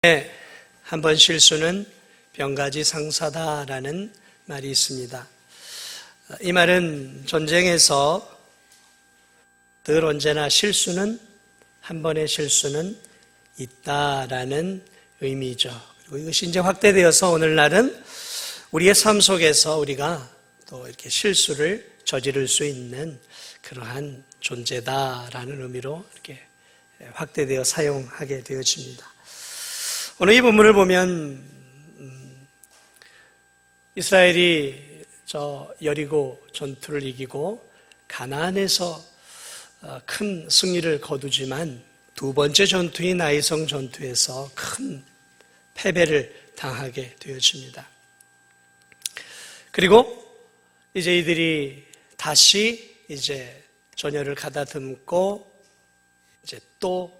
한 번 실수는 병가지 상사다라는 말이 있습니다. 이 말은 전쟁에서 늘 언제나 한 번의 실수는 있다라는 의미죠. 그리고 이것이 이제 확대되어서 오늘날은 우리의 삶 속에서 우리가 또 이렇게 실수를 저지를 수 있는 그러한 존재다라는 의미로 이렇게 확대되어 사용하게 되어집니다. 오늘 이 본문을 보면 이스라엘이 저 여리고 전투를 이기고 가나안에서 큰 승리를 거두지만 두 번째 전투인 아이성 전투에서 큰 패배를 당하게 되어집니다. 그리고 이제 이들이 다시 전열을 가다듬고 이제 또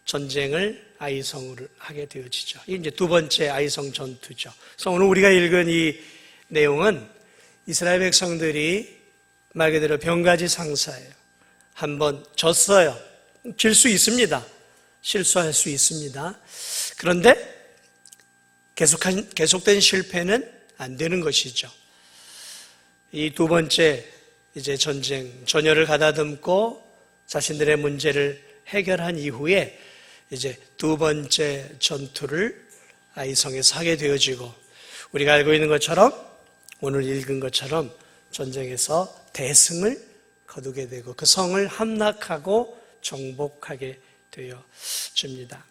전쟁을 아이성을 하게 되어지죠. 이게 이제 두 번째 아이성 전투죠. 그래서 오늘 우리가 읽은 이 내용은 이스라엘 백성들이 말 그대로 병가지 상사예요. 한번 졌어요. 질 수 있습니다. 실수할 수 있습니다. 그런데 계속된 실패는 안 되는 것이죠. 이 두 번째 전열을 가다듬고 자신들의 문제를 해결한 이후에 두 번째 전투를 아이성에서 하게 되어지고 우리가 알고 있는 것처럼 오늘 읽은 것처럼 전쟁에서 대승을 거두게 되고 그 성을 함락하고 정복하게 되어집니다.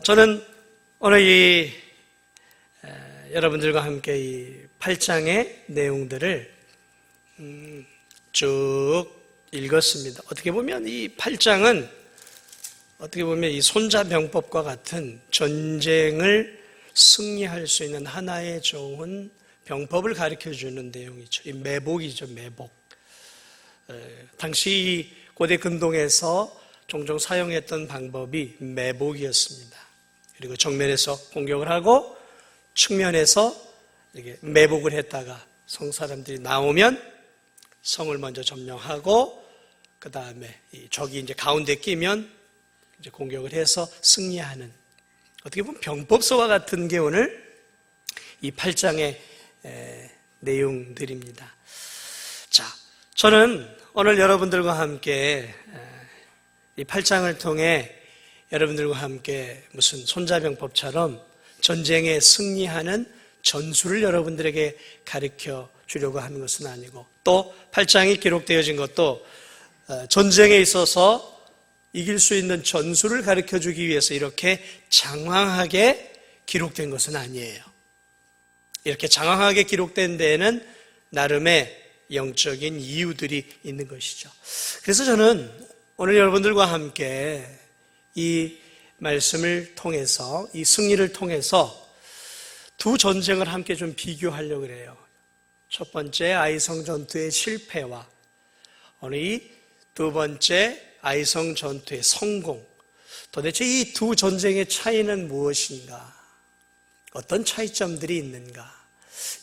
저는 오늘 여러분들과 함께 이 8장의 내용들을 쭉 읽었습니다. 어떻게 보면 이 8장은 이 손자병법과 같은 전쟁을 승리할 수 있는 하나의 좋은 병법을 가르쳐주는 내용이죠. 이 매복이죠, 매복. 당시 고대 근동에서 종종 사용했던 방법이 매복이었습니다. 그리고 정면에서 공격을 하고 측면에서 이렇게 매복을 했다가 성 사람들이 나오면 성을 먼저 점령하고 그 다음에 적이 가운데 끼면 공격을 해서 승리하는 어떻게 보면 병법서와 같은 게 오늘 이 8장의 내용들입니다. 자, 저는 오늘 여러분들과 함께 이 8장을 통해 여러분들과 함께 무슨 손자병법처럼 전쟁에 승리하는 전술을 여러분들에게 가르쳐 주려고 하는 것은 아니고 또 8장이 기록되어진 것도 전쟁에 있어서 이길 수 있는 전술을 가르쳐 주기 위해서 이렇게 장황하게 기록된 것은 아니에요. 이렇게 장황하게 기록된 데에는 나름의 영적인 이유들이 있는 것이죠. 그래서 저는 오늘 여러분들과 함께 이 말씀을 통해서 이 승리를 통해서 두 전쟁을 함께 좀 비교하려고 그래요. 첫 번째 아이성 전투의 실패와 오늘 이 두 번째 아이성 전투의 성공. 도대체 이 두 전쟁의 차이는 무엇인가? 어떤 차이점들이 있는가?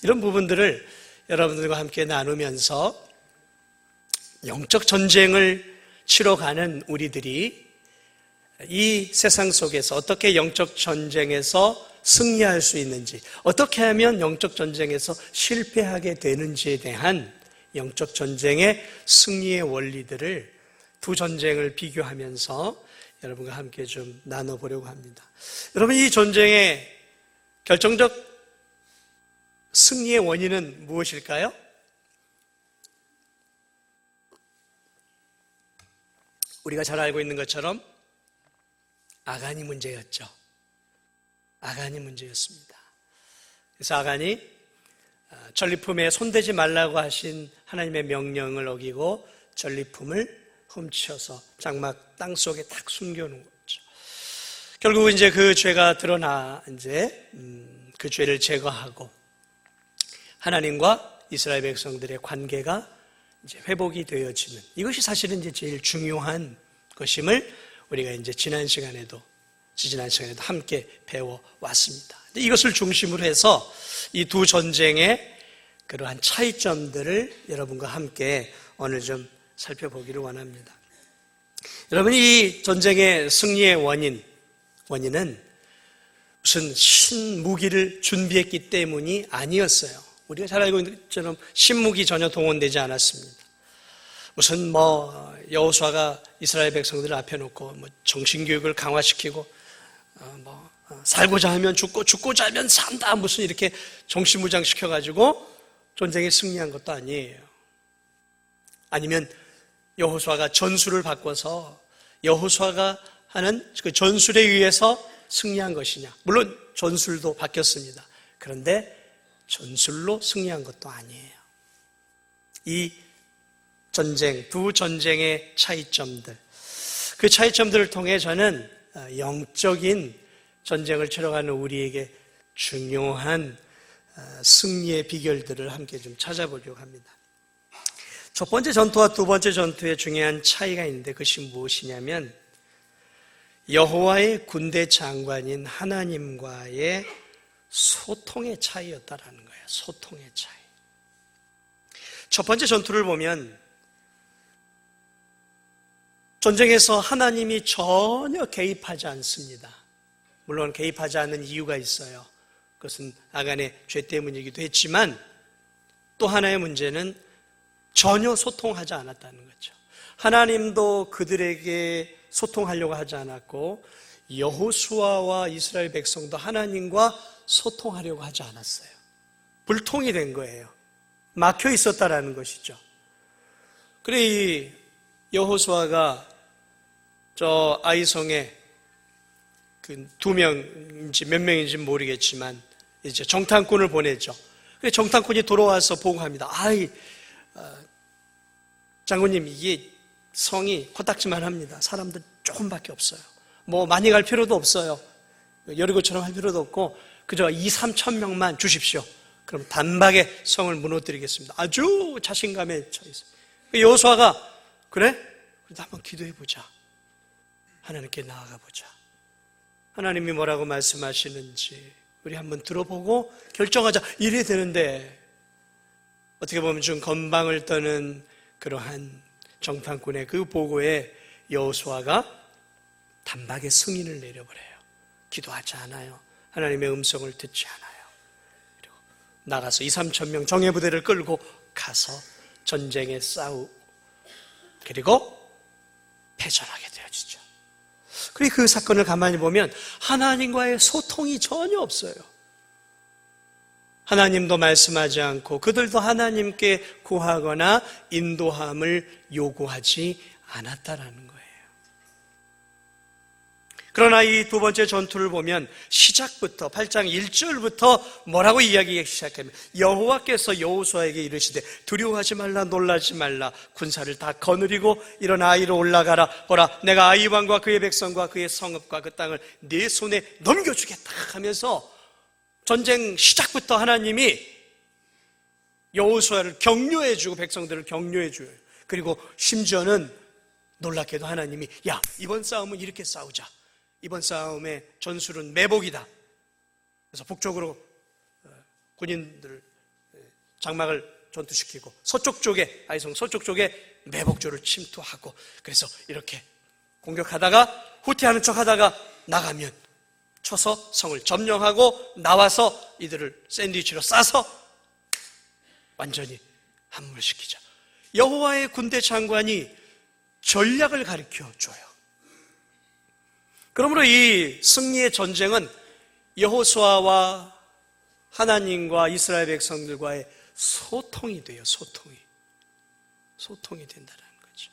이런 부분들을 여러분들과 함께 나누면서 영적 전쟁을 치러가는 우리들이 이 세상 속에서 어떻게 영적 전쟁에서 승리할 수 있는지, 어떻게 하면 영적 전쟁에서 실패하게 되는지에 대한 영적 전쟁의 승리의 원리들을 두 전쟁을 비교하면서 여러분과 함께 좀 나눠보려고 합니다. 여러분, 이 전쟁의 결정적 승리의 원인은 무엇일까요? 우리가 잘 알고 있는 것처럼 아간이 문제였죠. 아간이 문제였습니다. 그래서 아간이 전리품에 손대지 말라고 하신 하나님의 명령을 어기고 전리품을 훔쳐서 장막 땅 속에 딱 숨겨놓은 거죠. 결국 그 죄가 드러나 그 죄를 제거하고 하나님과 이스라엘 백성들의 관계가 회복이 되어지는 이것이 사실은 제일 중요한 것임을 우리가 지난 시간에도 함께 배워왔습니다. 이것을 중심으로 해서 이 두 전쟁의 그러한 차이점들을 여러분과 함께 오늘 좀 살펴보기를 원합니다. 여러분, 이 전쟁의 승리의 원인, 원인은 무슨 신무기를 준비했기 때문이 아니었어요. 우리가 잘 알고 있는 것처럼 신무기 전혀 동원되지 않았습니다. 무슨 여호수아가 이스라엘 백성들을 앞에 놓고 정신교육을 강화시키고 살고자 하면 죽고 죽고자 하면 산다 무슨 이렇게 정신무장시켜가지고 전쟁에 승리한 것도 아니에요. 아니면 여호수아가 전술을 바꿔서 여호수아가 하는 그 전술에 의해서 승리한 것이냐? 물론 전술도 바뀌었습니다. 그런데 전술로 승리한 것도 아니에요. 이 전쟁, 두 전쟁의 차이점들, 그 차이점들을 통해 저는 영적인 전쟁을 치러가는 우리에게 중요한 승리의 비결들을 함께 좀 찾아보려고 합니다. 첫 번째 전투와 두 번째 전투에 중요한 차이가 있는데 그것이 무엇이냐면 여호와의 군대 장관인 하나님과의 소통의 차이였다라는 거예요. 소통의 차이. 첫 번째 전투를 보면 전쟁에서 하나님이 전혀 개입하지 않습니다. 물론 개입하지 않는 이유가 있어요. 그것은 아간의 죄 때문이기도 했지만 또 하나의 문제는 전혀 소통하지 않았다는 거죠. 하나님도 그들에게 소통하려고 하지 않았고 여호수아와 이스라엘 백성도 하나님과 소통하려고 하지 않았어요. 불통이 된 거예요. 막혀 있었다라는 것이죠. 그래 이 여호수아가 저 아이성에 그 2명인지 몇 명인지 모르겠지만 이제 정탐꾼을 보내죠. 그래 정탐꾼이 돌아와서 보고합니다. 장군님 이게 성이 코딱지만 합니다. 사람들 조금밖에 없어요. 많이 갈 필요도 없어요. 여리고처럼 할 필요도 없고 그저 2-3천 명만 주십시오. 그럼 단박에 성을 무너뜨리겠습니다. 아주 자신감에 차 있어요. 여호수아가 그래? 그래도 한번 기도해 보자. 하나님께 나아가 보자. 하나님이 뭐라고 말씀하시는지 우리 한번 들어보고 결정하자. 이래야 되는데 어떻게 보면 좀 건방을 떠는 그러한 정탐꾼의 그 보고에 여호수아가 단박에 승인을 내려버려요. 기도하지 않아요. 하나님의 음성을 듣지 않아요. 그리고 나가서 2-3천 명 정예부대를 끌고 가서 전쟁에 싸우고 그리고 패전하게 되어지죠. 그리고 그 사건을 가만히 보면 하나님과의 소통이 전혀 없어요. 하나님도 말씀하지 않고 그들도 하나님께 구하거나 인도함을 요구하지 않았다라는 거예요. 그러나 이 두 번째 전투를 보면 시작부터 8장 1절부터 뭐라고 이야기하기 시작하면 여호와께서 여호수아에게 이르시되 두려워하지 말라 놀라지 말라 군사를 다 거느리고 일어나 아이로 올라가라. 보라 내가 아이 왕과 그의 백성과 그의 성읍과 그 땅을 네 손에 넘겨주겠다 하면서 전쟁 시작부터 하나님이 여호수아를 격려해주고 백성들을 격려해줘요. 그리고 심지어는 놀랍게도 하나님이 야 이번 싸움은 이렇게 싸우자. 이번 싸움의 전술은 매복이다. 그래서 북쪽으로 군인들 장막을 전투시키고 서쪽 쪽에 아이성 서쪽 쪽에 매복조를 침투하고 그래서 이렇게 공격하다가 후퇴하는 척하다가 나가면 쳐서 성을 점령하고 나와서 이들을 샌드위치로 싸서 완전히 함몰시키자. 여호와의 군대 장관이 전략을 가르쳐 줘요. 그러므로 이 승리의 전쟁은 여호수아와 하나님과 이스라엘 백성들과의 소통이 돼요. 소통이 된다는 거죠.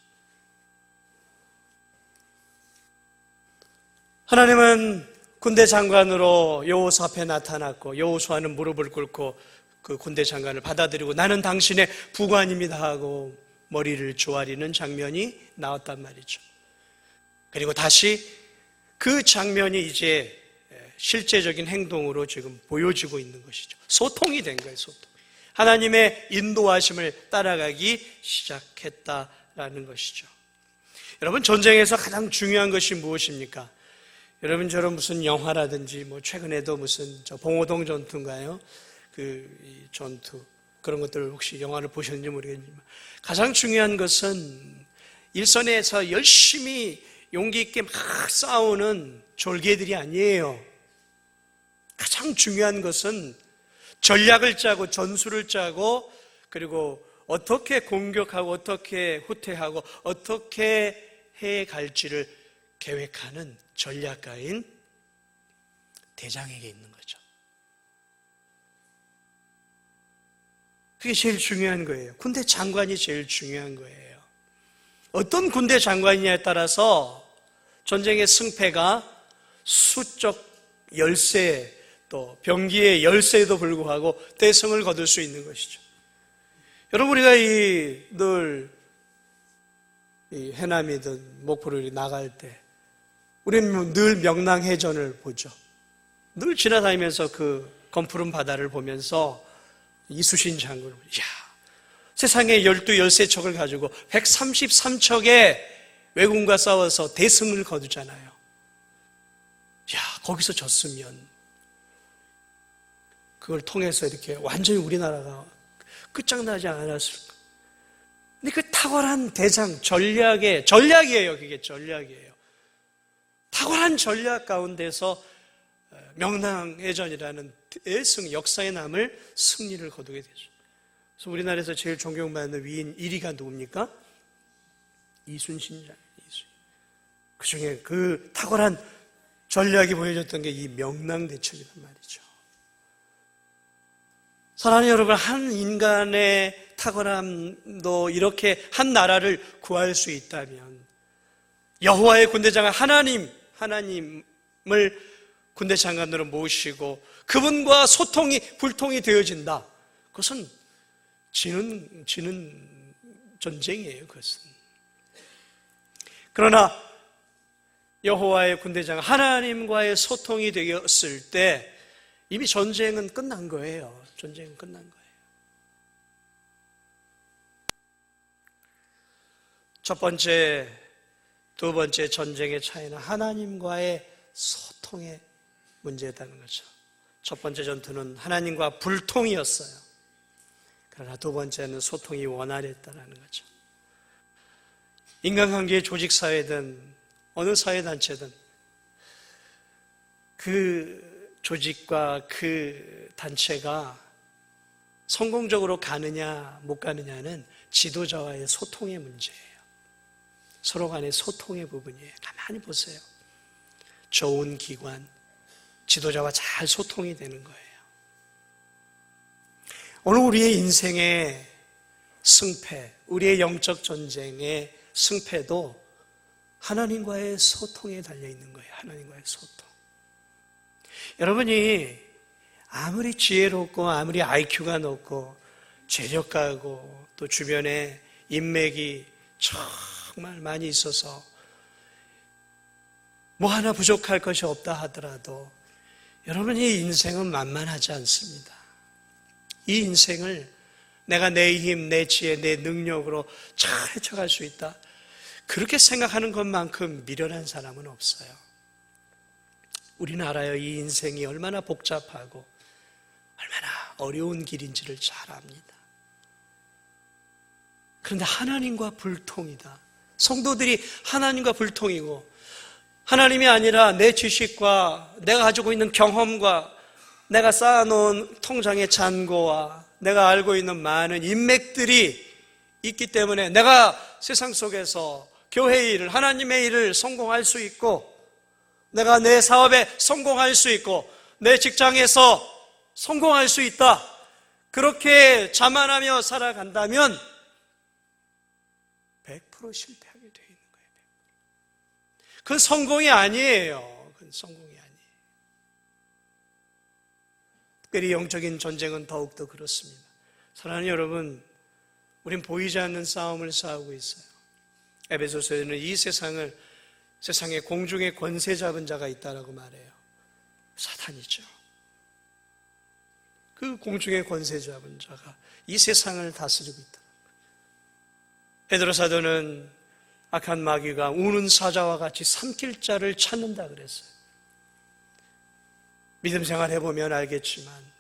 하나님은 군대 장관으로 여호수아 앞에 나타났고 여호수아는 무릎을 꿇고 그 군대 장관을 받아들이고 나는 당신의 부관입니다 하고 머리를 조아리는 장면이 나왔단 말이죠. 그리고 다시 그 장면이 이제 실제적인 행동으로 지금 보여지고 있는 것이죠. 소통이 된 거예요. 소통. 하나님의 인도하심을 따라가기 시작했다라는 것이죠. 여러분 전쟁에서 가장 중요한 것이 무엇입니까? 여러분처럼 무슨 영화라든지 최근에도 무슨 봉오동 전투인가요? 이 전투 그런 것들 혹시 영화를 보셨는지 모르겠지만 가장 중요한 것은 일선에서 열심히 용기 있게 막 싸우는 졸개들이 아니에요. 가장 중요한 것은 전략을 짜고 전술을 짜고 그리고 어떻게 공격하고 어떻게 후퇴하고 어떻게 해 갈지를 계획하는 전략가인 대장에게 있는 거죠. 그게 제일 중요한 거예요. 군대 장관이 제일 중요한 거예요. 어떤 군대 장관이냐에 따라서 전쟁의 승패가 수적 열세 또 병기의 열세에도 불구하고 대성을 거둘 수 있는 것이죠. 여러분, 우리가 늘 해남이든 목포를 나갈 때 우리는 늘 명랑해전을 보죠. 늘 지나다니면서 그 검푸른 바다를 보면서 이수신 장군을 야, 세상에 12열세척을 가지고 133척의 왜군과 싸워서 대승을 거두잖아요. 야, 거기서 졌으면 그걸 통해서 이렇게 완전히 우리나라가 끝장나지 않았을까. 근데 그 탁월한 대장 전략이에요. 그게 전략이에요. 탁월한 전략 가운데서 명랑해전이라는 대승 역사에 남을 승리를 거두게 되죠. 그래서 우리나라에서 제일 존경받는 위인 1위가 누굽니까? 이순신이잖아요. 그 중에 그 탁월한 전략이 보여줬던 게 이 명랑대첩이란 말이죠. 사랑하는 여러분, 한 인간의 탁월함도 이렇게 한 나라를 구할 수 있다면 여호와의 군대장관 하나님을 군대 장관으로 모시고 그분과 불통이 되어진다. 그것은 지는 전쟁이에요. 그것은. 그러나 여호와의 군대장관 하나님과의 소통이 되었을 때 이미 전쟁은 끝난 거예요. 전쟁은 끝난 거예요. 첫 번째, 두 번째 전쟁의 차이는 하나님과의 소통의 문제였다는 거죠. 첫 번째 전투는 하나님과 불통이었어요. 그러나 두 번째는 소통이 원활했다는 거죠. 인간관계의 조직사회든 어느 사회단체든 그 조직과 그 단체가 성공적으로 가느냐 못 가느냐는 지도자와의 소통의 문제예요. 서로 간의 소통의 부분이에요. 가만히 보세요. 좋은 기관, 지도자와 잘 소통이 되는 거예요. 오늘 우리의 인생의 승패, 우리의 영적 전쟁의 승패도 하나님과의 소통에 달려있는 거예요. 하나님과의 소통. 여러분이 아무리 지혜롭고 아무리 IQ가 높고 재력가고 또 주변에 인맥이 정말 많이 있어서 뭐 하나 부족할 것이 없다 하더라도 여러분이 인생은 만만하지 않습니다. 이 인생을 내가 내 힘, 내 지혜, 내 능력으로 잘 헤쳐갈 수 있다. 그렇게 생각하는 것만큼 미련한 사람은 없어요. 우리는 알아요. 이 인생이 얼마나 복잡하고 얼마나 어려운 길인지를 잘 압니다. 그런데 하나님과 불통이다. 성도들이 하나님과 불통이고 하나님이 아니라 내 지식과 내가 가지고 있는 경험과 내가 쌓아놓은 통장의 잔고와 내가 알고 있는 많은 인맥들이 있기 때문에 내가 세상 속에서 교회의 일을, 하나님의 일을 성공할 수 있고 내가 내 사업에 성공할 수 있고 내 직장에서 성공할 수 있다. 그렇게 자만하며 살아간다면 100% 실패하게 되어 있는 거예요. 그건 성공이 아니에요. 그건 성공이 아니에요. 특별히 영적인 전쟁은 더욱더 그렇습니다. 사랑하는 여러분, 우린 보이지 않는 싸움을 싸우고 있어요. 에베소서에는 이 세상에 공중의 권세 잡은 자가 있다라고 말해요. 사탄이죠. 그 공중의 권세 잡은 자가 이 세상을 다스리고 있다. 베드로 사도는 악한 마귀가 우는 사자와 같이 삼킬 자를 찾는다 그랬어요. 믿음 생활 해보면 알겠지만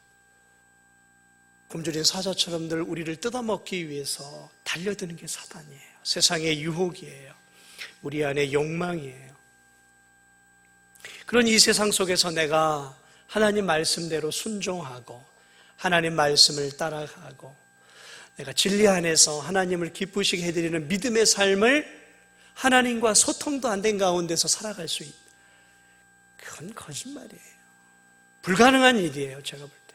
굶주린 사자처럼들 우리를 뜯어먹기 위해서 달려드는 게 사단이에요. 세상의 유혹이에요. 우리 안에 욕망이에요. 그런 이 세상 속에서 내가 하나님 말씀대로 순종하고 하나님 말씀을 따라가고 내가 진리 안에서 하나님을 기쁘시게 해드리는 믿음의 삶을 하나님과 소통도 안 된 가운데서 살아갈 수 있다. 그건 거짓말이에요. 불가능한 일이에요. 제가 볼 때.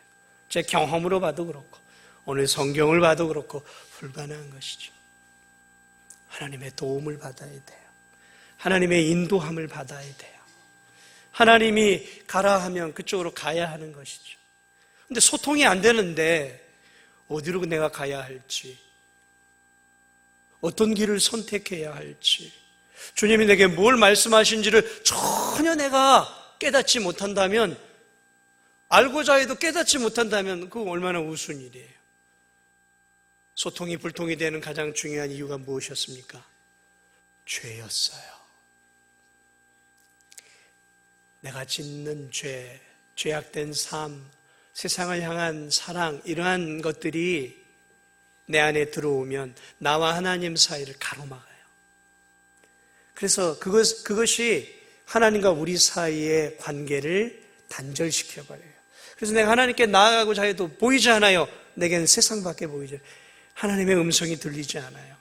제 경험으로 봐도 그렇고 오늘 성경을 봐도 그렇고 불가능한 것이죠. 하나님의 도움을 받아야 돼요. 하나님의 인도함을 받아야 돼요. 하나님이 가라 하면 그쪽으로 가야 하는 것이죠. 근데 소통이 안 되는데 어디로 내가 가야 할지, 어떤 길을 선택해야 할지, 주님이 내게 뭘 말씀하신지를 전혀 내가 깨닫지 못한다면, 알고자 해도 깨닫지 못한다면 그거 얼마나 우스운 일이에요. 소통이 불통이 되는 가장 중요한 이유가 무엇이었습니까? 죄였어요. 내가 짓는 죄, 죄악된 삶, 세상을 향한 사랑, 이러한 것들이 내 안에 들어오면 나와 하나님 사이를 가로막아요. 그래서 그것이 하나님과 우리 사이의 관계를 단절시켜버려요. 그래서 내가 하나님께 나아가고자 해도 보이지 않아요. 내게는 세상밖에 보이지 않아요. 하나님의 음성이 들리지 않아요.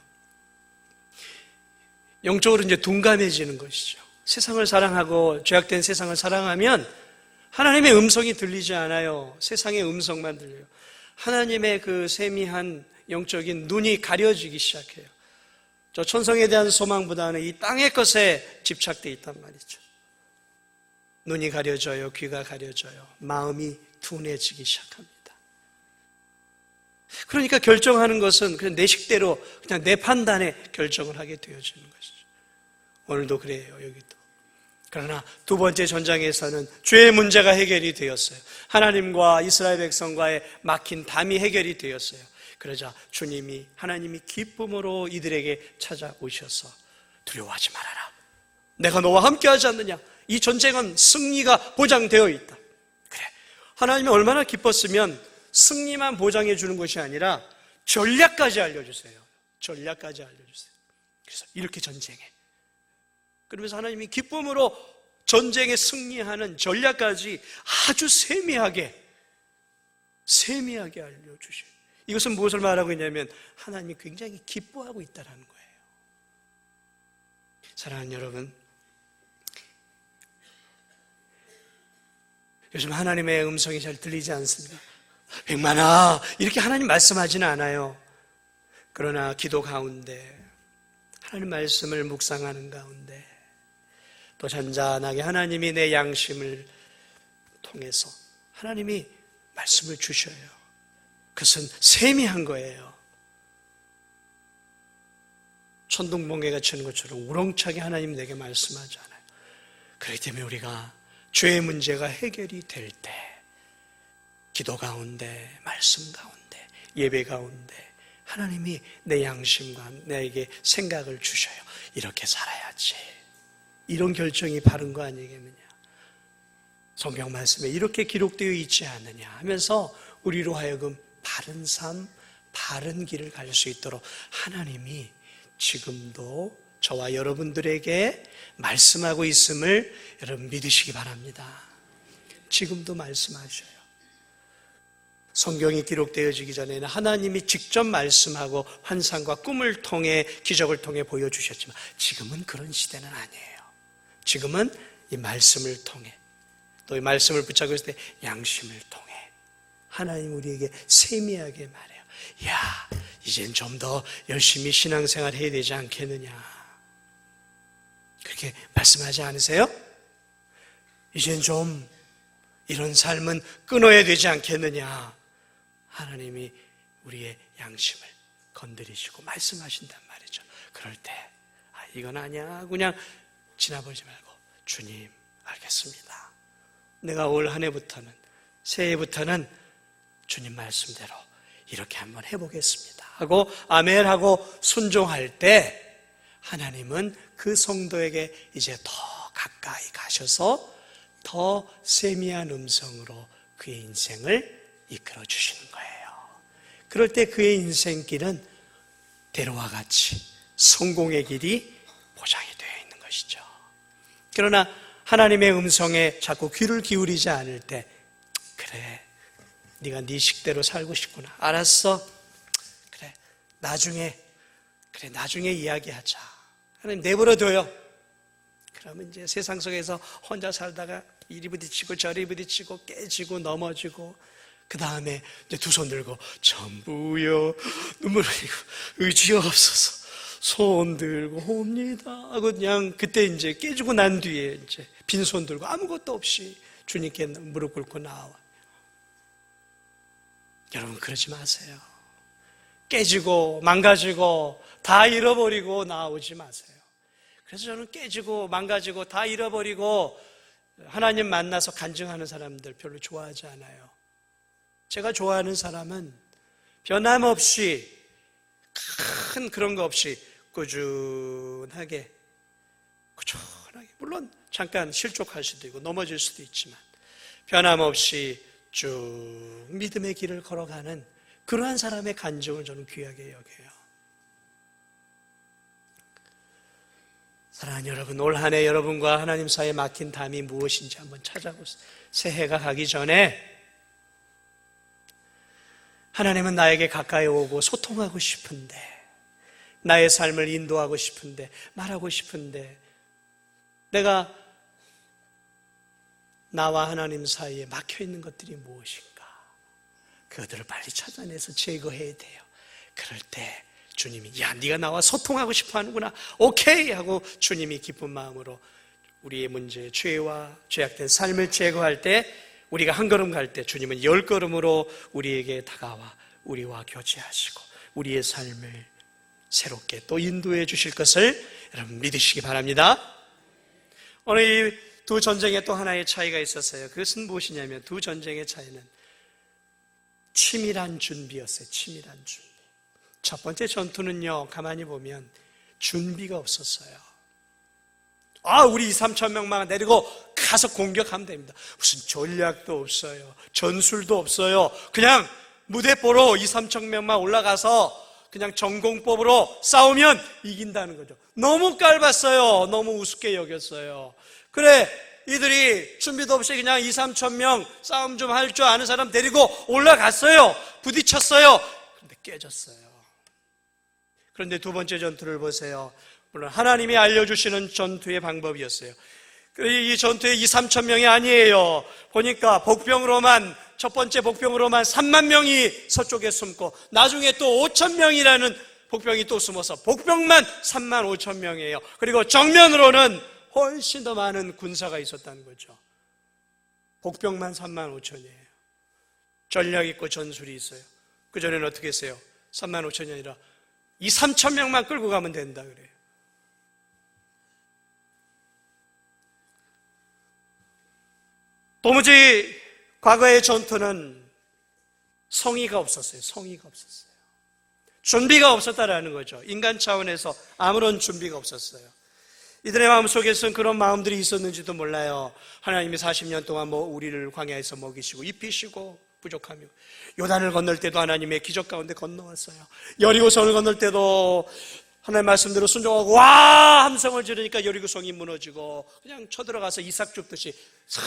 영적으로 이제 둔감해지는 것이죠. 세상을 사랑하고 죄악된 세상을 사랑하면 하나님의 음성이 들리지 않아요. 세상의 음성만 들려요. 하나님의 그 세미한 영적인 눈이 가려지기 시작해요. 저 천성에 대한 소망보다는 이 땅의 것에 집착되어 있단 말이죠. 눈이 가려져요. 귀가 가려져요. 마음이 둔해지기 시작합니다. 그러니까 결정하는 것은 그냥 내 식대로, 그냥 내 판단에 결정을 하게 되어지는 것이죠. 오늘도 그래요. 여기도. 그러나 두 번째 전장에서는 죄의 문제가 해결이 되었어요. 하나님과 이스라엘 백성과의 막힌 담이 해결이 되었어요. 그러자 주님이, 하나님이 기쁨으로 이들에게 찾아오셔서 두려워하지 말아라. 내가 너와 함께하지 않느냐. 이 전쟁은 승리가 보장되어 있다. 그래. 하나님이 얼마나 기뻤으면 승리만 보장해 주는 것이 아니라 전략까지 알려주세요. 전략까지 알려주세요. 그래서 이렇게 전쟁해. 그러면서 하나님이 기쁨으로 전쟁에 승리하는 전략까지 아주 세미하게 알려주셔요. 이것은 무엇을 말하고 있냐면 하나님이 굉장히 기뻐하고 있다는 거예요. 사랑하는 여러분, 요즘 하나님의 음성이 잘 들리지 않습니다. 백만아, 이렇게 하나님 말씀하지는 않아요. 그러나 기도 가운데, 하나님 말씀을 묵상하는 가운데, 또 잔잔하게 하나님이 내 양심을 통해서 하나님이 말씀을 주셔요. 그것은 세미한 거예요. 천둥번개가 치는 것처럼 우렁차게 하나님 내게 말씀하지 않아요. 그렇기 때문에 우리가 죄의 문제가 해결이 될 때 기도 가운데, 말씀 가운데, 예배 가운데 하나님이 내 양심과 나에게 생각을 주셔요. 이렇게 살아야지. 이런 결정이 바른 거 아니겠느냐. 성경 말씀에 이렇게 기록되어 있지 않느냐 하면서 우리로 하여금 바른 삶, 바른 길을 갈 수 있도록 하나님이 지금도 저와 여러분들에게 말씀하고 있음을 여러분 믿으시기 바랍니다. 지금도 말씀하셔요. 성경이 기록되어지기 전에는 하나님이 직접 말씀하고 환상과 꿈을 통해, 기적을 통해 보여주셨지만 지금은 그런 시대는 아니에요. 지금은 이 말씀을 통해, 또 이 말씀을 붙잡고 있을 때 양심을 통해 하나님 우리에게 세미하게 말해요. 야, 이젠 좀 더 열심히 신앙생활 해야 되지 않겠느냐. 그렇게 말씀하지 않으세요? 이젠 좀 이런 삶은 끊어야 되지 않겠느냐. 하나님이 우리의 양심을 건드리시고 말씀하신단 말이죠. 그럴 때 이건 아니야 그냥 지나버리지 말고 주님 알겠습니다. 내가 올 한 해부터는, 새해부터는 주님 말씀대로 이렇게 한번 해보겠습니다 하고 아멘 하고 순종할 때 하나님은 그 성도에게 이제 더 가까이 가셔서 더 세미한 음성으로 그의 인생을 이끌어 주시는 거예요. 그럴 때 그의 인생길은 대로와 같이 성공의 길이 보장이 돼요. 것이죠. 그러나 하나님의 음성에 자꾸 귀를 기울이지 않을 때, 그래, 네가 네 식대로 살고 싶구나. 알았어. 그래, 나중에 이야기하자. 하나님 내버려둬요. 그러면 이제 세상 속에서 혼자 살다가 이리 부딪히고 저리 부딪히고 깨지고 넘어지고, 그 다음에 이제 두 손 들고 전부여 눈물 흘리고 의지 없어서 손 들고 옵니다 하고, 그냥 그때 이제 깨지고 난 뒤에 이제 빈손 들고 아무것도 없이 주님께 무릎 꿇고 나와. 여러분, 그러지 마세요. 깨지고 망가지고 다 잃어버리고 나오지 마세요. 그래서 저는 깨지고 망가지고 다 잃어버리고 하나님 만나서 간증하는 사람들 별로 좋아하지 않아요. 제가 좋아하는 사람은 변함없이 큰 그런 거 없이 꾸준하게, 물론 잠깐 실족할 수도 있고 넘어질 수도 있지만 변함없이 쭉 믿음의 길을 걸어가는 그러한 사람의 간증을 저는 귀하게 여겨요. 사랑하는 여러분, 올 한 해 여러분과 하나님 사이에 막힌 담이 무엇인지 한번 찾아보세요. 새해가 가기 전에 하나님은 나에게 가까이 오고 소통하고 싶은데, 나의 삶을 인도하고 싶은데, 말하고 싶은데, 내가 나와 하나님 사이에 막혀있는 것들이 무엇인가? 그것들을 빨리 찾아내서 제거해야 돼요. 그럴 때 주님이, 야, 네가 나와 소통하고 싶어 하는구나, 오케이 하고 주님이 기쁜 마음으로 우리의 문제, 죄와 죄악된 삶을 제거할 때, 우리가 한 걸음 갈 때 주님은 10걸음으로 우리에게 다가와 우리와 교제하시고 우리의 삶을 새롭게 또 인도해 주실 것을 여러분 믿으시기 바랍니다. 오늘 이 두 전쟁에 또 하나의 차이가 있었어요. 그것은 무엇이냐면, 두 전쟁의 차이는 치밀한 준비였어요. 치밀한 준비. 첫 번째 전투는요, 가만히 보면 준비가 없었어요. 우리 2, 3천 명만 내리고 가서 공격하면 됩니다. 무슨 전략도 없어요. 전술도 없어요. 그냥 무대포로 2, 3천 명만 올라가서 그냥 전공법으로 싸우면 이긴다는 거죠. 너무 깔봤어요. 너무 우습게 여겼어요. 그래, 이들이 준비도 없이 그냥 2, 3천 명 싸움 좀 할 줄 아는 사람 데리고 올라갔어요. 부딪혔어요. 그런데 깨졌어요. 그런데 두 번째 전투를 보세요. 물론 하나님이 알려주시는 전투의 방법이었어요. 이 전투에 2, 3천 명이 아니에요. 보니까 첫 번째 복병으로만 3만 명이 서쪽에 숨고, 나중에 또 5천 명이라는 복병이 또 숨어서 복병만 3만 5천 명이에요. 그리고 정면으로는 훨씬 더 많은 군사가 있었다는 거죠. 복병만 3만 5천이에요. 전략 있고 전술이 있어요. 그전에는 어떻게 했어요? 3만 5천이 아니라 2, 3천 명만 끌고 가면 된다 그래요. 도무지 과거의 전투는 성의가 없었어요. 성의가 없었어요. 준비가 없었다라는 거죠. 인간 차원에서 아무런 준비가 없었어요. 이들의 마음속에서는 그런 마음들이 있었는지도 몰라요. 하나님이 40년 동안 우리를 광야에서 먹이시고 입히시고 부족하며, 요단을 건널 때도 하나님의 기적 가운데 건너왔어요. 여리고성을 건널 때도 하나님 말씀대로 순종하고 와 함성을 지르니까 여리고성이 무너지고 그냥 쳐들어가서 이삭 줍듯이 싹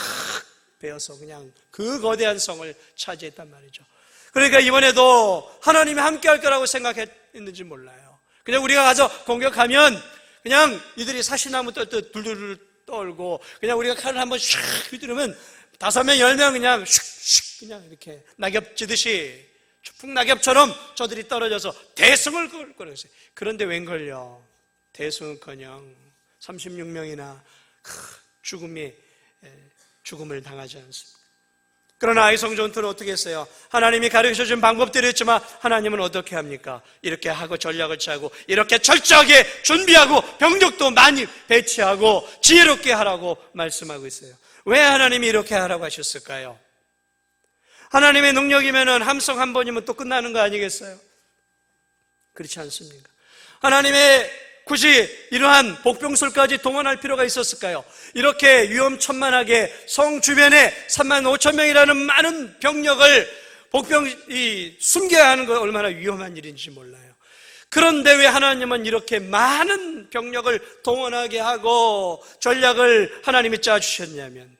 베어서 그냥 그 거대한 성을 차지했단 말이죠. 그러니까 이번에도 하나님이 함께 할 거라고 생각했는지 몰라요. 그냥 우리가 가서 공격하면 그냥 이들이 사시나무 떨듯 둘둘 떨고, 그냥 우리가 칼을 한번 슉 휘두르면 5명, 10명 그냥 슉슉 그냥 이렇게 낙엽지듯이 풍낙엽처럼 저들이 떨어져서 대승을 끌었어요. 그런데 웬걸요, 대승은커녕 36명이나 죽음을 당하지 않습니다. 그러나 아이성 전투는 어떻게 했어요? 하나님이 가르쳐준 방법대로 했지만 하나님은 어떻게 합니까? 이렇게 하고 전략을 짜고 이렇게 철저하게 준비하고 병력도 많이 배치하고 지혜롭게 하라고 말씀하고 있어요. 왜 하나님이 이렇게 하라고 하셨을까요? 하나님의 능력이면은 함성 한 번이면 또 끝나는 거 아니겠어요? 그렇지 않습니까? 하나님의 굳이 이러한 복병술까지 동원할 필요가 있었을까요? 이렇게 위험천만하게 성 주변에 3만 5천 명이라는 많은 병력을 복병이 숨겨야 하는 거 얼마나 위험한 일인지 몰라요. 그런데 왜 하나님은 이렇게 많은 병력을 동원하게 하고 전략을 하나님이 짜주셨냐면,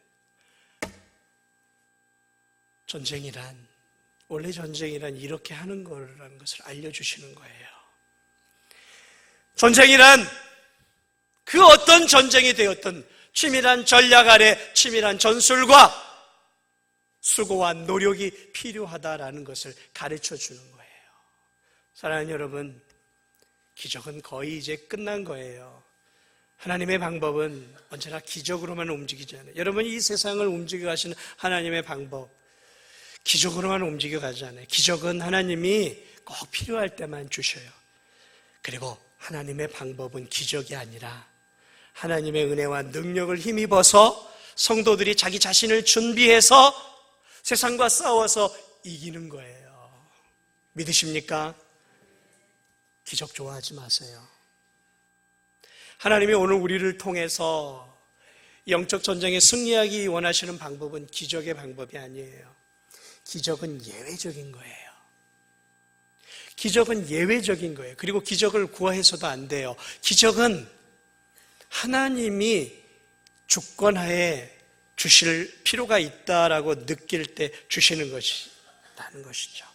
원래 전쟁이란 이렇게 하는 거라는 것을 알려주시는 거예요. 전쟁이란 그 어떤 전쟁이 되었든 치밀한 전략 아래 치밀한 전술과 수고와 노력이 필요하다라는 것을 가르쳐 주는 거예요. 사랑하는 여러분, 기적은 거의 이제 끝난 거예요. 하나님의 방법은 언제나 기적으로만 움직이지 않아요. 여러분이 이 세상을 움직여 가시는 하나님의 방법, 기적으로만 움직여 가지 않아요. 기적은 하나님이 꼭 필요할 때만 주셔요. 그리고 하나님의 방법은 기적이 아니라 하나님의 은혜와 능력을 힘입어서 성도들이 자기 자신을 준비해서 세상과 싸워서 이기는 거예요. 믿으십니까? 기적 좋아하지 마세요. 하나님이 오늘 우리를 통해서 영적 전쟁에 승리하기 원하시는 방법은 기적의 방법이 아니에요. 기적은 예외적인 거예요. 기적은 예외적인 거예요. 그리고 기적을 구해서도 안 돼요. 기적은 하나님이 주권하에 주실 필요가 있다라고 느낄 때 주시는 것이라는 것이죠.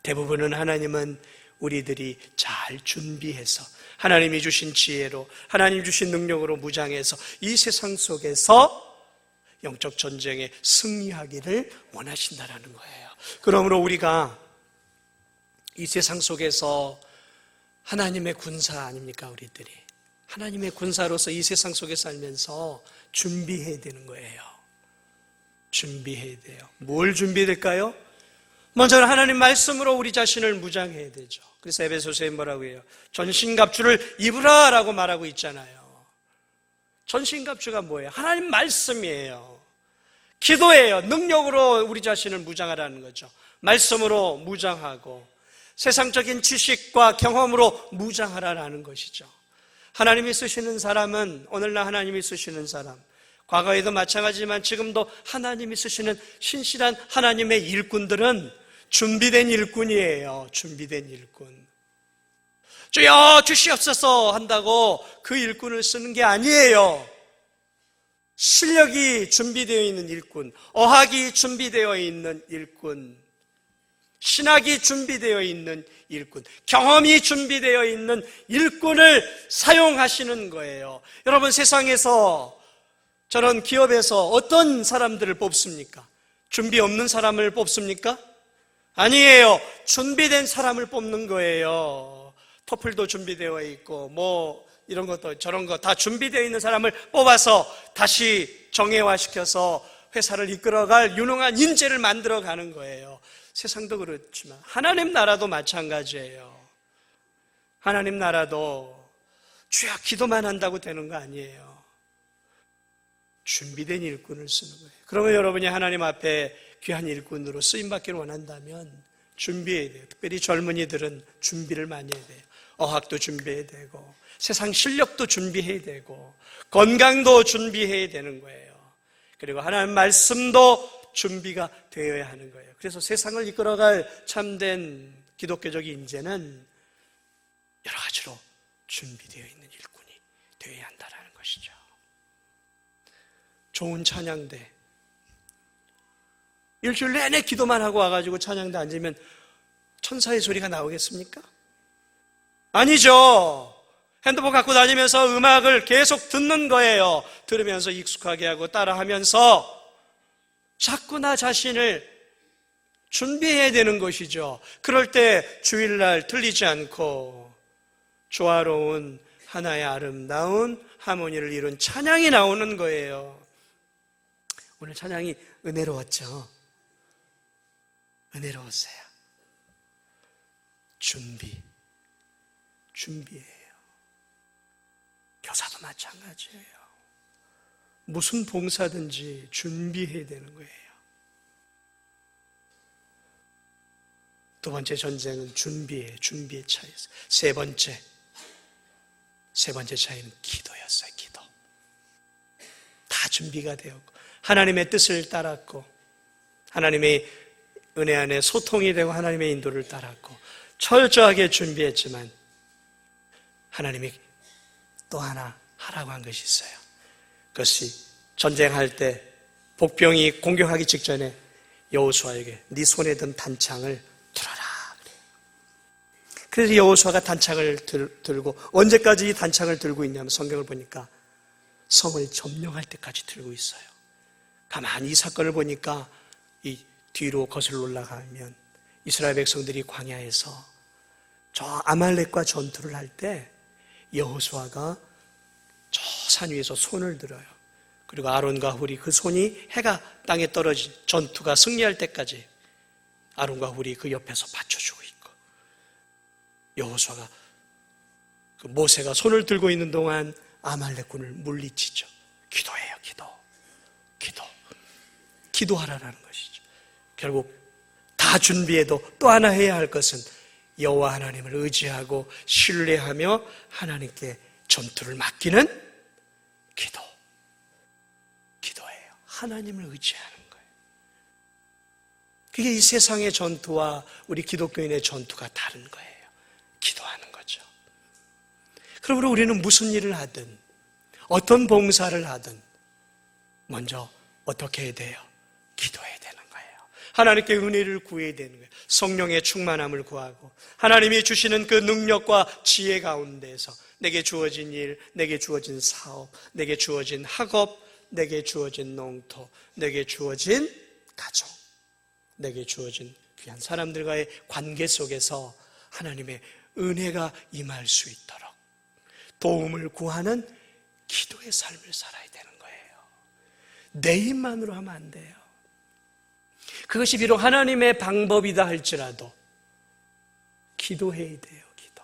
대부분은 하나님은 우리들이 잘 준비해서 하나님이 주신 지혜로, 하나님 주신 능력으로 무장해서 이 세상 속에서 영적 전쟁에 승리하기를 원하신다라는 거예요. 그러므로 우리가 이 세상 속에서 하나님의 군사 아닙니까? 우리들이 하나님의 군사로서 이 세상 속에 살면서 준비해야 되는 거예요. 준비해야 돼요. 뭘 준비해야 될까요? 먼저는 하나님 말씀으로 우리 자신을 무장해야 되죠. 그래서 에베소서에 뭐라고 해요? 전신갑주를 입으라 라고 말하고 있잖아요. 전신갑주가 뭐예요? 하나님 말씀이에요. 기도예요. 능력으로 우리 자신을 무장하라는 거죠. 말씀으로 무장하고 세상적인 지식과 경험으로 무장하라는 것이죠. 하나님이 쓰시는 사람은, 오늘날 하나님이 쓰시는 사람, 과거에도 마찬가지지만 지금도 하나님이 쓰시는 신실한 하나님의 일꾼들은 준비된 일꾼이에요. 준비된 일꾼. 주여 주시옵소서 한다고 그 일꾼을 쓰는 게 아니에요. 실력이 준비되어 있는 일꾼, 어학이 준비되어 있는 일꾼, 신학이 준비되어 있는 일꾼, 경험이 준비되어 있는 일꾼을 사용하시는 거예요. 여러분, 세상에서 저런 기업에서 어떤 사람들을 뽑습니까? 준비 없는 사람을 뽑습니까? 아니에요. 준비된 사람을 뽑는 거예요. 토플도 준비되어 있고 이런 것도 저런 거 다 준비되어 있는 사람을 뽑아서 다시 정예화시켜서 회사를 이끌어갈 유능한 인재를 만들어가는 거예요. 세상도 그렇지만 하나님 나라도 마찬가지예요. 하나님 나라도 주야 기도만 한다고 되는 거 아니에요. 준비된 일꾼을 쓰는 거예요. 그러면 여러분이 하나님 앞에 귀한 일꾼으로 쓰임받기를 원한다면 준비해야 돼요. 특별히 젊은이들은 준비를 많이 해야 돼요. 어학도 준비해야 되고 세상 실력도 준비해야 되고 건강도 준비해야 되는 거예요. 그리고 하나님 말씀도 준비가 되어야 하는 거예요. 그래서 세상을 이끌어갈 참된 기독교적인 인재는 여러 가지로 준비되어 있는 일꾼이 되어야 한다는 것이죠. 좋은 찬양대, 일주일 내내 기도만 하고 와가지고 찬양대 앉으면 천사의 소리가 나오겠습니까? 아니죠. 핸드폰 갖고 다니면서 음악을 계속 듣는 거예요. 들으면서 익숙하게 하고 따라하면서 자꾸 나 자신을 준비해야 되는 것이죠. 그럴 때 주일날 틀리지 않고 조화로운 하나의 아름다운 하모니를 이룬 찬양이 나오는 거예요. 오늘 찬양이 은혜로웠죠? 은혜로웠어요. 준비예요. 교사도 마찬가지예요. 무슨 봉사든지 준비해야 되는 거예요. 두 번째 전쟁은 준비의 차이였어요. 세 번째 차이는 기도였어요. 기도. 다 준비가 되었고 하나님의 뜻을 따랐고 하나님의 은혜 안에 소통이 되고 하나님의 인도를 따랐고 철저하게 준비했지만 하나님이 또 하나 하라고 한 것이 있어요. 그것이 전쟁할 때 복병이 공격하기 직전에 여호수아에게 네 손에 든 단창을 들어라. 그래서 여호수아가 단창을 들고, 언제까지 이 단창을 들고 있냐면 성경을 보니까 성을 점령할 때까지 들고 있어요. 가만히 이 사건을 보니까 이 뒤로 거슬러 올라가면 이스라엘 백성들이 광야에서 저 아말렉과 전투를 할 때 여호수아가 저 산 위에서 손을 들어요. 그리고 아론과 훌이 그 손이 해가 땅에 떨어진 전투가 승리할 때까지 아론과 훌이 그 옆에서 받쳐주고 있고, 여호수아가 그 모세가 손을 들고 있는 동안 아말렉군을 물리치죠. 기도해요. 기도하라는 것이죠. 결국 다 준비해도 또 하나 해야 할 것은 여호와 하나님을 의지하고 신뢰하며 하나님께 전투를 맡기는 기도예요. 하나님을 의지하는 거예요. 그게 이 세상의 전투와 우리 기독교인의 전투가 다른 거예요. 기도하는 거죠. 그러므로 우리는 무슨 일을 하든 어떤 봉사를 하든 먼저 어떻게 해야 돼요? 기도해야 되는 거예요. 하나님께 은혜를 구해야 되는 거예요. 성령의 충만함을 구하고 하나님이 주시는 그 능력과 지혜 가운데서 내게 주어진 일, 내게 주어진 사업, 내게 주어진 학업, 내게 주어진 농토, 내게 주어진 가정, 내게 주어진 귀한 사람들과의 관계 속에서 하나님의 은혜가 임할 수 있도록 도움을 구하는 기도의 삶을 살아야 되는 거예요. 내 힘만으로 하면 안 돼요. 그것이 비록 하나님의 방법이다 할지라도 기도해야 돼요. 기도.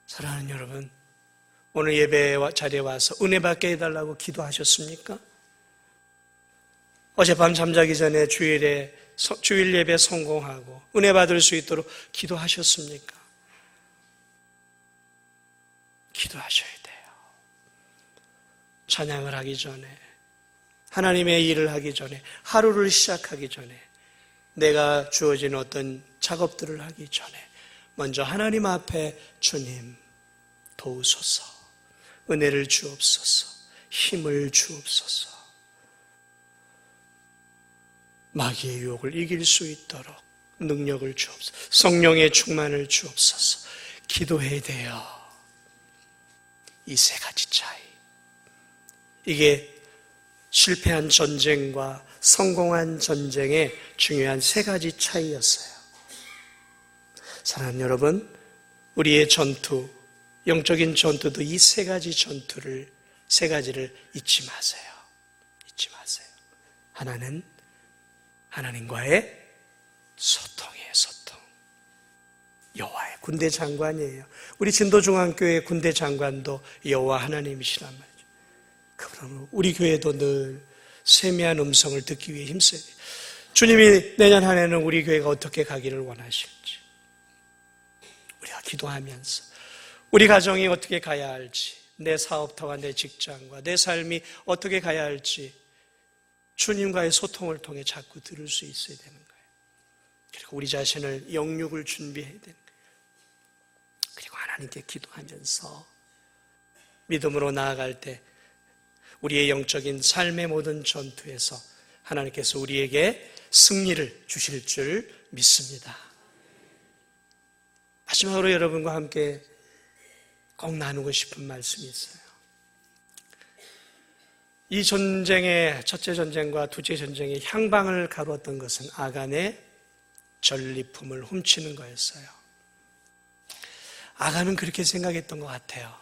사랑하는 여러분, 오늘 예배 자리에 와서 은혜 받게 해달라고 기도하셨습니까? 어젯밤 잠자기 전에 주일 예배 성공하고 은혜 받을 수 있도록 기도하셨습니까? 기도하셔야 돼요. 찬양을 하기 전에, 하나님의 일을 하기 전에, 하루를 시작하기 전에, 내가 주어진 어떤 작업들을 하기 전에 먼저 하나님 앞에 주님 도우소서, 은혜를 주옵소서, 힘을 주옵소서, 마귀의 유혹을 이길 수 있도록 능력을 주옵소서, 성령의 충만을 주옵소서 기도해야 돼요. 이 세 가지 차이, 이게 실패한 전쟁과 성공한 전쟁의 중요한 세 가지 차이였어요. 사랑하는 여러분, 우리의 전투, 영적인 전투도 이 세 가지를 잊지 마세요. 잊지 마세요. 하나는 하나님과의 소통이에요. 소통. 여호와의 군대 장관이에요. 우리 진도중앙교회 군대 장관도 여호와 하나님이시란 말이죠. 그러므로 우리 교회도 늘 세미한 음성을 듣기 위해 힘써야 돼요. 주님이 내년 한 해는 우리 교회가 어떻게 가기를 원하실지, 우리가 기도하면서 우리 가정이 어떻게 가야 할지, 내 사업터와 내 직장과 내 삶이 어떻게 가야 할지 주님과의 소통을 통해 자꾸 들을 수 있어야 되는 거예요. 그리고 우리 자신을 영육을 준비해야 되는 거예요. 그리고 하나님께 기도하면서 믿음으로 나아갈 때 우리의 영적인 삶의 모든 전투에서 하나님께서 우리에게 승리를 주실 줄 믿습니다. 마지막으로 여러분과 함께 꼭 나누고 싶은 말씀이 있어요. 이 전쟁의 첫째 전쟁과 둘째 전쟁의 향방을 가루었던 것은 아간의 전리품을 훔치는 거였어요. 아간은 그렇게 생각했던 것 같아요.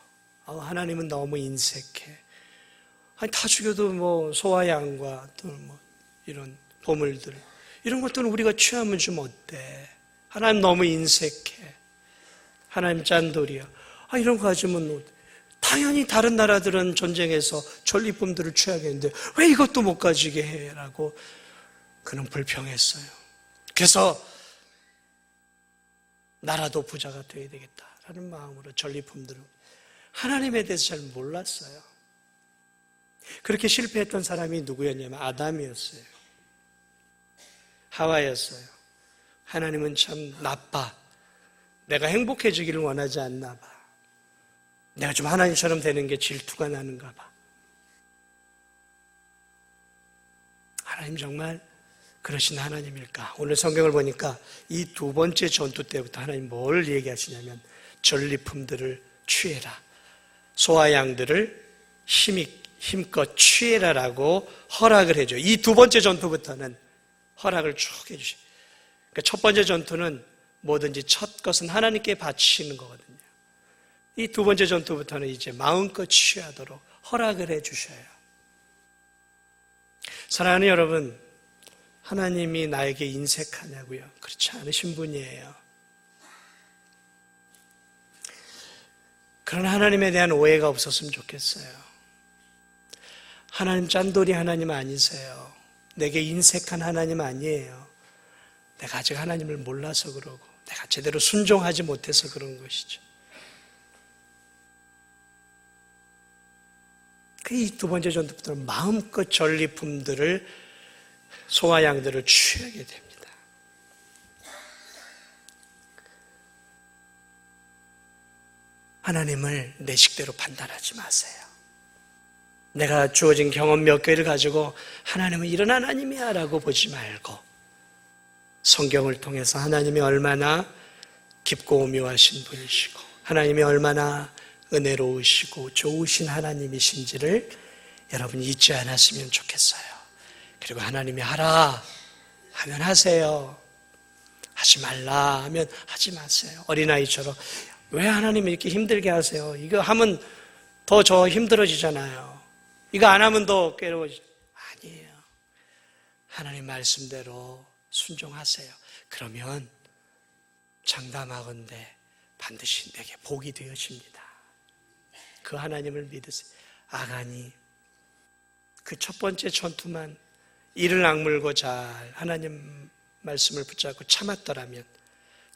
하나님은 너무 인색해. 아니, 다 죽여도 소와 양과 또 이런 보물들, 이런 것들은 우리가 취하면 좀 어때? 하나님 너무 인색해. 하나님 짠돌이야. 이런 거 가지면 당연히 다른 나라들은 전쟁에서 전리품들을 취하겠는데 왜 이것도 못 가지게 해? 라고 그는 불평했어요. 그래서 나라도 부자가 되어야 되겠다라는 마음으로 전리품들을, 하나님에 대해서 잘 몰랐어요. 그렇게 실패했던 사람이 누구였냐면 아담이었어요. 하와였어요. 하나님은 참 나빠. 내가 행복해지기를 원하지 않나 봐. 내가 좀 하나님처럼 되는 게 질투가 나는가 봐. 하나님 정말 그러신 하나님일까? 오늘 성경을 보니까 이 두 번째 전투 때부터 하나님 뭘 얘기하시냐면 전리품들을 취해라. 소와 양들을 힘껏 취해라라고 허락을 해줘요. 이 두 번째 전투부터는 허락을 쭉 해주셔요. 그러니까 첫 번째 전투는 뭐든지 첫 것은 하나님께 바치시는 거거든요. 이 두 번째 전투부터는 이제 마음껏 취하도록 허락을 해주셔요. 사랑하는 여러분, 하나님이 나에게 인색하냐고요? 그렇지 않으신 분이에요. 그런 하나님에 대한 오해가 없었으면 좋겠어요. 하나님 짠돌이 하나님 아니세요. 내게 인색한 하나님 아니에요. 내가 아직 하나님을 몰라서 그러고 내가 제대로 순종하지 못해서 그런 것이죠. 이 두 번째 전투부터는 마음껏 전리품들을 소와 양들을 취하게 됩니다. 하나님을 내 식대로 판단하지 마세요. 내가 주어진 경험 몇 개를 가지고 하나님은 이런 하나님이야 라고 보지 말고 성경을 통해서 하나님이 얼마나 깊고 오묘하신 분이시고 하나님이 얼마나 은혜로우시고 좋으신 하나님이신지를 여러분 잊지 않았으면 좋겠어요. 그리고 하나님이 하라 하면 하세요. 하지 말라 하면 하지 마세요. 어린아이처럼 왜 하나님이 이렇게 힘들게 하세요? 이거 하면 더 저 힘들어지잖아요. 이거 안 하면 더 괴로워지죠. 아니에요. 하나님 말씀대로 순종하세요. 그러면 장담하건대 반드시 내게 복이 되어집니다. 그 하나님을 믿으세요. 아간이 그 첫 번째 전투만 이를 악물고 잘 하나님 말씀을 붙잡고 참았더라면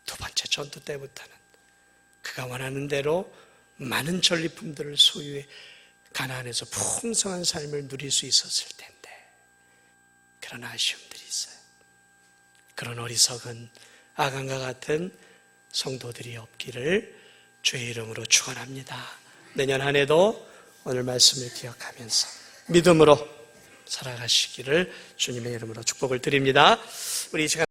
두 번째 전투 때부터는 그가 원하는 대로 많은 전리품들을 소유해 가나안에서 풍성한 삶을 누릴 수 있었을 텐데 그런 아쉬움들이 있어요. 그런 어리석은 아간과 같은 성도들이 없기를 주의 이름으로 축원합니다. 내년 한 해도 오늘 말씀을 기억하면서 믿음으로 살아가시기를 주님의 이름으로 축복을 드립니다. 우리 이 시간